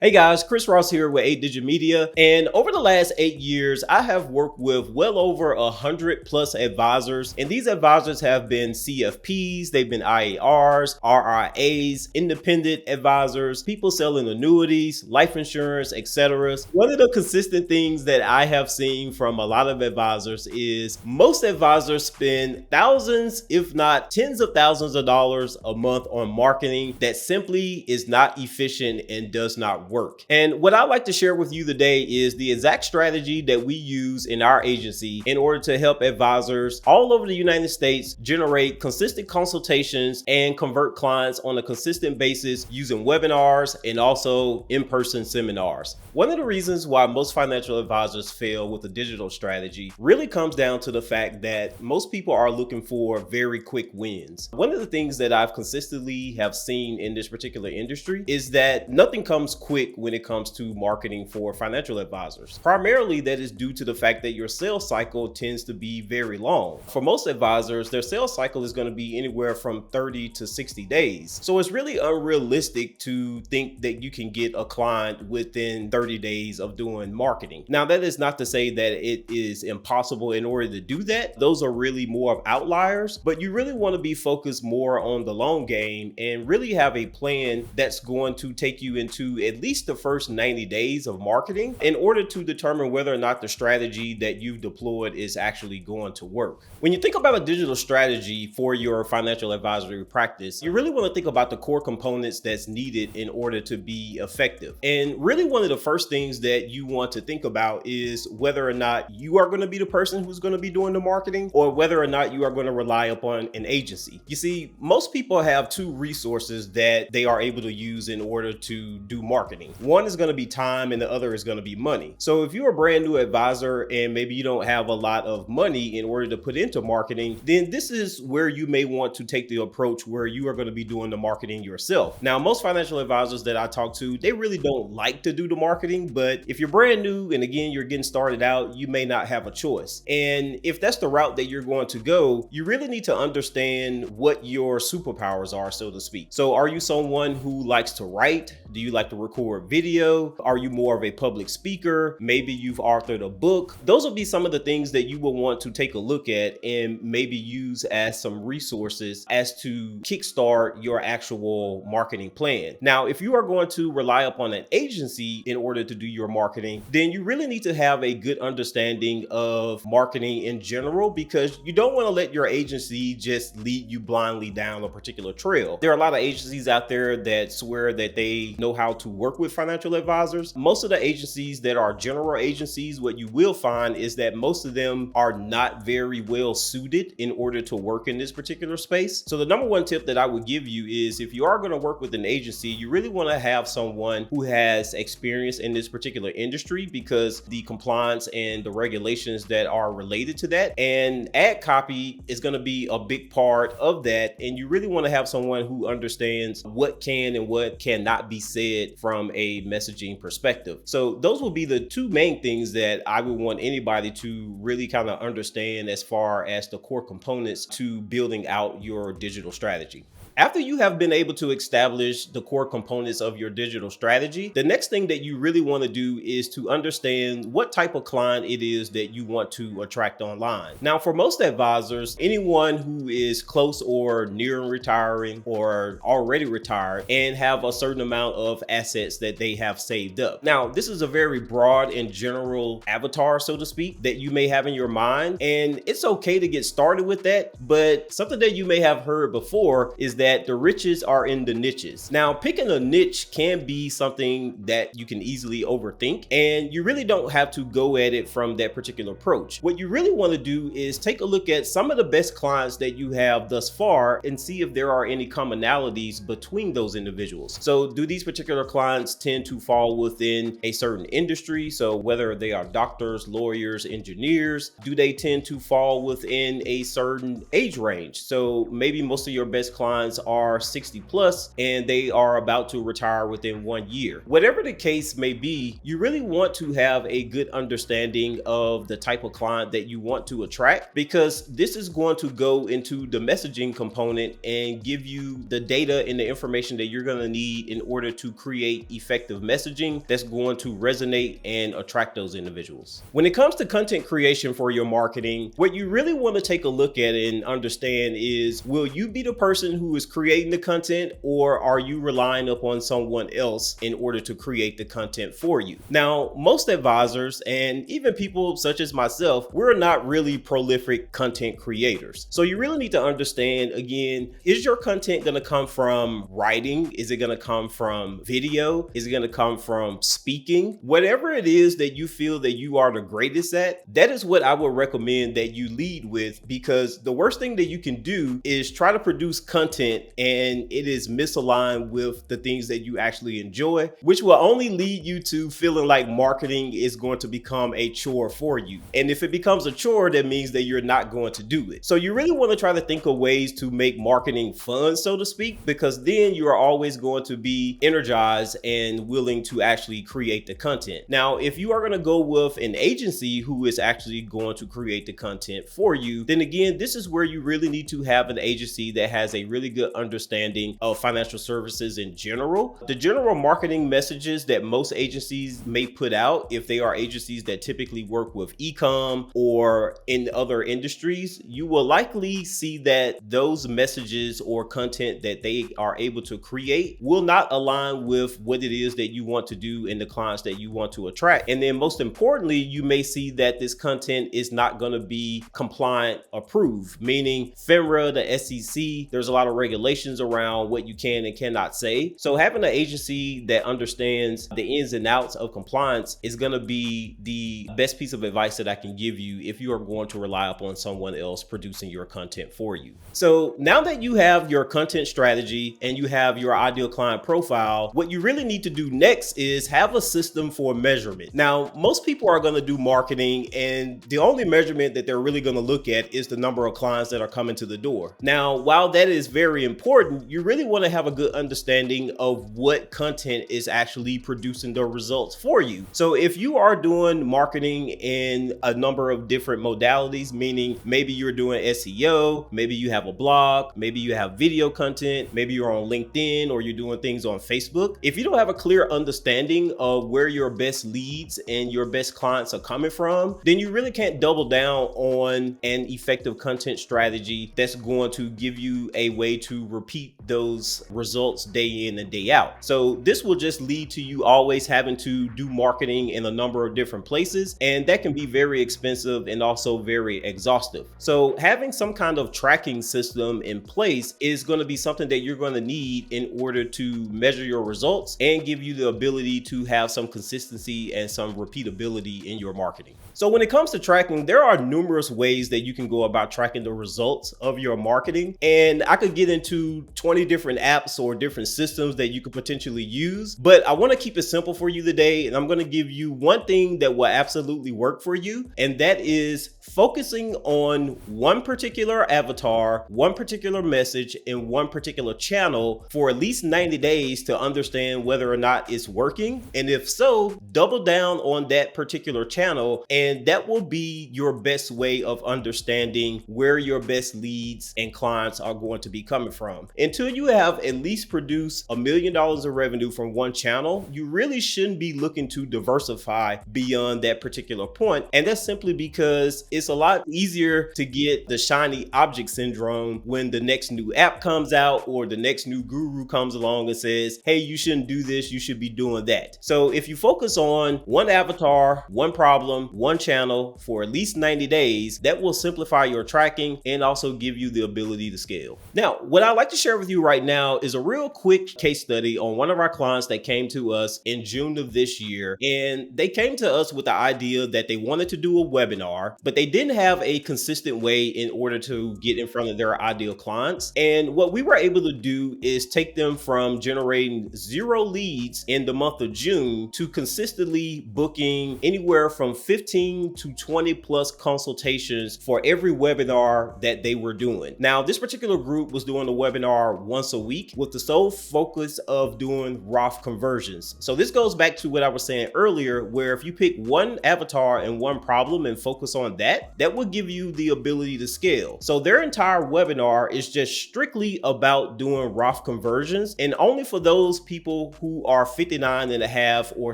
Hey guys, Chris Ross here with 8 Digit Media. And over the last 8 years, I have worked with well over 100+ advisors. And these advisors have been CFPs, they've been IARs, RIAs, independent advisors, people selling annuities, life insurance, etc. One of the consistent things that I have seen from a lot of advisors is most advisors spend thousands, if not tens of thousands of dollars a month on marketing that simply is not efficient and does not work. And what I'd like to share with you today is the exact strategy that we use in our agency in order to help advisors all over the United States generate consistent consultations and convert clients on a consistent basis using webinars and also in-person seminars. One of the reasons why most financial advisors fail with a digital strategy really comes down to the fact that most people are looking for very quick wins. One of the things that I've consistently have seen in this particular industry is that nothing comes quick when it comes to marketing for financial advisors. Primarily, that is due to the fact that your sales cycle tends to be very long. For most advisors, their sales cycle is going to be anywhere from 30 to 60 days. So it's really unrealistic to think that you can get a client within 30 days of doing marketing. Now, that is not to say that it is impossible in order to do that. Those are really more of outliers, but you really want to be focused more on the long game and really have a plan that's going to take you into at least the first 90 days of marketing in order to determine whether or not the strategy that you've deployed is actually going to work. When you think about a digital strategy for your financial advisory practice, you really want to think about the core components that's needed in order to be effective. And really one of the first things that you want to think about is whether or not you are going to be the person who's going to be doing the marketing or whether or not you are going to rely upon an agency. You see, most people have two resources that they are able to use in order to do marketing. One is going to be time and the other is going to be money. So if you're a brand new advisor and maybe you don't have a lot of money in order to put into marketing, then this is where you may want to take the approach where you are going to be doing the marketing yourself. Now, most financial advisors that I talk to, they really don't like to do the marketing, but if you're brand new and again, you're getting started out, you may not have a choice. And if that's the route that you're going to go, you really need to understand what your superpowers are, so to speak. So are you someone who likes to write? Do you like to record video? Are you more of a public speaker? Maybe you've authored a book. Those will be some of the things that you will want to take a look at and maybe use as some resources as to kickstart your actual marketing plan. Now, if you are going to rely upon an agency in order to do your marketing, then you really need to have a good understanding of marketing in general because you don't want to let your agency just lead you blindly down a particular trail. There are a lot of agencies out there that swear that they know how to work with financial advisors. Most of the agencies that are general agencies, what you will find is that most of them are not very well suited in order to work in this particular space. So the number one tip that I would give you is if you are going to work with an agency, you really want to have someone who has experience in this particular industry because the compliance and the regulations that are related to that and ad copy is going to be a big part of that. And you really want to have someone who understands what can and what cannot be said from a messaging perspective. So those will be the two main things that I would want anybody to really kind of understand as far as the core components to building out your digital strategy. After you have been able to establish the core components of your digital strategy, the next thing that you really want to do is to understand what type of client it is that you want to attract online. Now, for most advisors, anyone who is close or near retiring or already retired and have a certain amount of assets that they have saved up. Now, this is a very broad and general avatar, so to speak, that you may have in your mind. And it's okay to get started with that. But something that you may have heard before is that the riches are in the niches. Now, picking a niche can be something that you can easily overthink, and you really don't have to go at it from that particular approach. What you really want to do is take a look at some of the best clients that you have thus far and see if there are any commonalities between those individuals. So do these particular clients tend to fall within a certain industry? So whether they are doctors, lawyers, engineers, do they tend to fall within a certain age range? So maybe most of your best clients clients are 60 plus and they are about to retire within 1 year. Whatever the case may be, you really want to have a good understanding of the type of client that you want to attract, because this is going to go into the messaging component and give you the data and the information that you're going to need in order to create effective messaging that's going to resonate and attract those individuals. When it comes to content creation for your marketing, what you really want to take a look at and understand is, will you be the person who is creating the content, or are you relying upon someone else in order to create the content for you? Now, most advisors and even people such as myself, we're not really prolific content creators. So you really need to understand, again, is your content going to come from writing? Is it going to come from video? Is it going to come from speaking? Whatever it is that you feel that you are the greatest at, that is what I would recommend that you lead with, because the worst thing that you can do is try to produce content and it is misaligned with the things that you actually enjoy, which will only lead you to feeling like marketing is going to become a chore for you. And if it becomes a chore, that means that you're not going to do it. So you really want to try to think of ways to make marketing fun, so to speak, because then you are always going to be energized and willing to actually create the content. Now, if you are going to go with an agency who is actually going to create the content for you, then again, this is where you really need to have an agency that has a really good understanding of financial services in general. The general marketing messages that most agencies may put out, if they are agencies that typically work with e-com or in other industries, you will likely see that those messages or content that they are able to create will not align with what it is that you want to do and the clients that you want to attract. And then most importantly, you may see that this content is not going to be compliant approved, meaning FINRA, the SEC, there's a lot of regulations around what you can and cannot say. So having an agency that understands the ins and outs of compliance is going to be the best piece of advice that I can give you if you are going to rely upon someone else producing your content for you. So now that you have your content strategy and you have your ideal client profile, what you really need to do next is have a system for measurement. Now, most people are going to do marketing and the only measurement that they're really going to look at is the number of clients that are coming to the door. Now, while that is very important, you really want to have a good understanding of what content is actually producing the results for you. So if you are doing marketing in a number of different modalities, meaning maybe you're doing SEO, maybe you have a blog, maybe you have video content, maybe you're on LinkedIn or you're doing things on Facebook. If you don't have a clear understanding of where your best leads and your best clients are coming from, then you really can't double down on an effective content strategy that's going to give you a way to repeat those results day in and day out. So this will just lead to you always having to do marketing in a number of different places, and that can be very expensive and also very exhaustive. So having some kind of tracking system in place is going to be something that you're going to need in order to measure your results and give you the ability to have some consistency and some repeatability in your marketing. So when it comes to tracking, there are numerous ways that you can go about tracking the results of your marketing. And I could get into 20 different apps or different systems that you could potentially use, but I want to keep it simple for you today. And I'm going to give you one thing that will absolutely work for you. And that is focusing on one particular avatar, one particular message, and one particular channel for at least 90 days to understand whether or not it's working. And if so, double down on that particular channel, and that will be your best way of understanding where your best leads and clients are going to be coming from. Until you have at least produced $1 million of revenue from one channel, you really shouldn't be looking to diversify beyond that particular point. And that's simply because it's a lot easier to get the shiny object syndrome when the next new app comes out or the next new guru comes along and says, hey, you shouldn't do this, you should be doing that. So if you focus on one avatar, one problem, one channel for at least 90 days, that will simplify your tracking and also give you the ability to scale. Now, what I'd like to share with you right now is a real quick case study on one of our clients that came to us in June of this year. And they came to us with the idea that they wanted to do a webinar, but they didn't have a consistent way in order to get in front of their ideal clients. And what we were able to do is take them from generating 0 leads in the month of June to consistently booking anywhere from 15 to 20 plus consultations for every webinar that they were doing. Now, this particular group was doing doing a webinar once a week with the sole focus of doing Roth conversions. So this goes back to what I was saying earlier, where if you pick one avatar and one problem and focus on that, that will give you the ability to scale. So their entire webinar is just strictly about doing Roth conversions, and only for those people who are 59 and a half or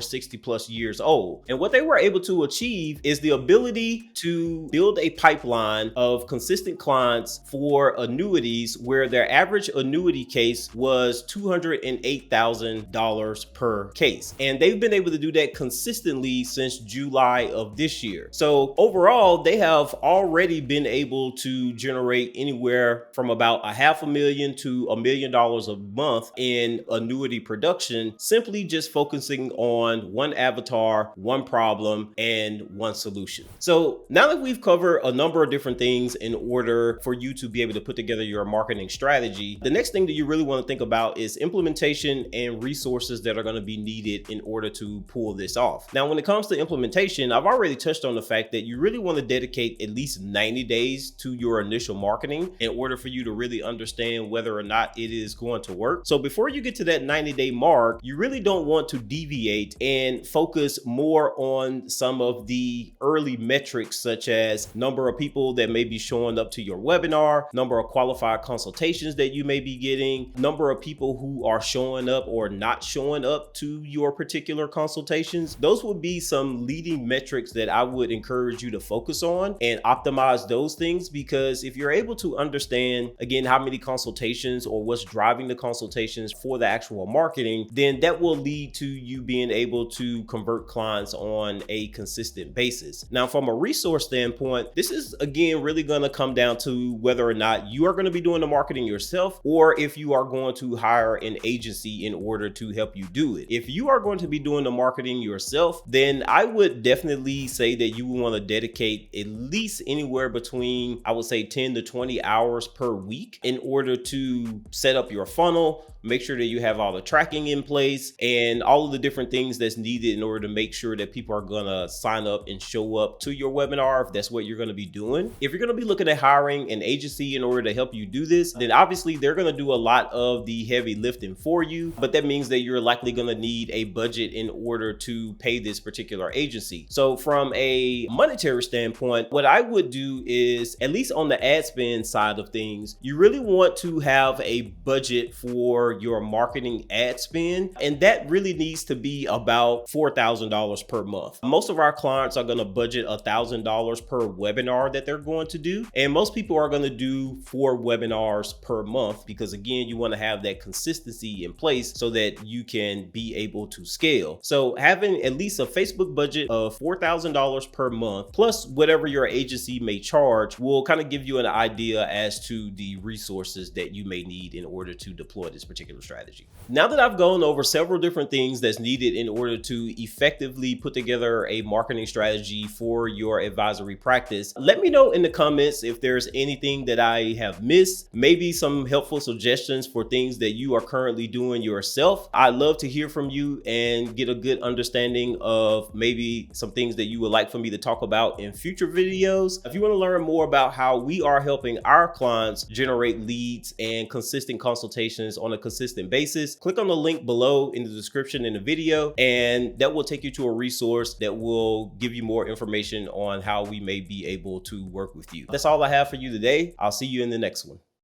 60 plus years old. And what they were able to achieve is the ability to build a pipeline of consistent clients for annuities where their average annuity case was $208,000 per case. And they've been able to do that consistently since July of this year. So overall, they have already been able to generate anywhere from about $500,000 to $1 million a month in annuity production, simply just focusing on one avatar, one problem, and one solution. So now that we've covered a number of different things in order for you to be able to put together your marketing strategy, the next thing that you really want to think about is implementation and resources that are going to be needed in order to pull this off. Now, when it comes to implementation, I've already touched on the fact that you really want to dedicate at least 90 days to your initial marketing in order for you to really understand whether or not it is going to work. So before you get to that 90-day mark, you really don't want to deviate and focus more on some of the early metrics, such as number of people that may be showing up to your webinar, number of qualified consultations that you may be getting, number of people who are showing up or not showing up to your particular consultations. Those would be some leading metrics that I would encourage you to focus on and optimize those things, because if you're able to understand, again, how many consultations or what's driving the consultations for the actual marketing, then that will lead to you being able to convert clients on a consistent basis. Now, from a resource standpoint, this is again really going to come down to whether or not you are going to be doing the marketing yourself, or if you are going to hire an agency in order to help you do it. If you are going to be doing the marketing yourself, then I would definitely say that you want to dedicate at least anywhere between, I would say, 10 to 20 hours per week in order to set up your funnel, make sure that you have all the tracking in place and all of the different things that's needed in order to make sure that people are gonna sign up and show up to your webinar if that's what you're gonna be doing. If you're gonna be looking at hiring an agency in order to help you do this, then obviously they're gonna do a lot of the heavy lifting for you, but that means that you're likely gonna need a budget in order to pay this particular agency. So from a monetary standpoint, what I would do is, at least on the ad spend side of things, you really want to have a budget for your marketing ad spend, and that really needs to be about $4,000 per month. Most of our clients are going to budget $1,000 per webinar that they're going to do, and most people are going to do 4 webinars per month, because again, you want to have that consistency in place so that you can be able to scale. So having at least a Facebook budget of $4,000 per month plus whatever your agency may charge will kind of give you an idea as to the resources that you may need in order to deploy this particular strategy. Now that I've gone over several different things that's needed in order to effectively put together a marketing strategy for your advisory practice, let me know in the comments if there's anything that I have missed, maybe some helpful suggestions for things that you are currently doing yourself. I'd love to hear from you and get a good understanding of maybe some things that you would like for me to talk about in future videos. If you want to learn more about how we are helping our clients generate leads and consistent consultations on a consistent basis, click on the link below in the description in the video, and that will take you to a resource that will give you more information on how we may be able to work with you. That's all I have for you today. I'll see you in the next one.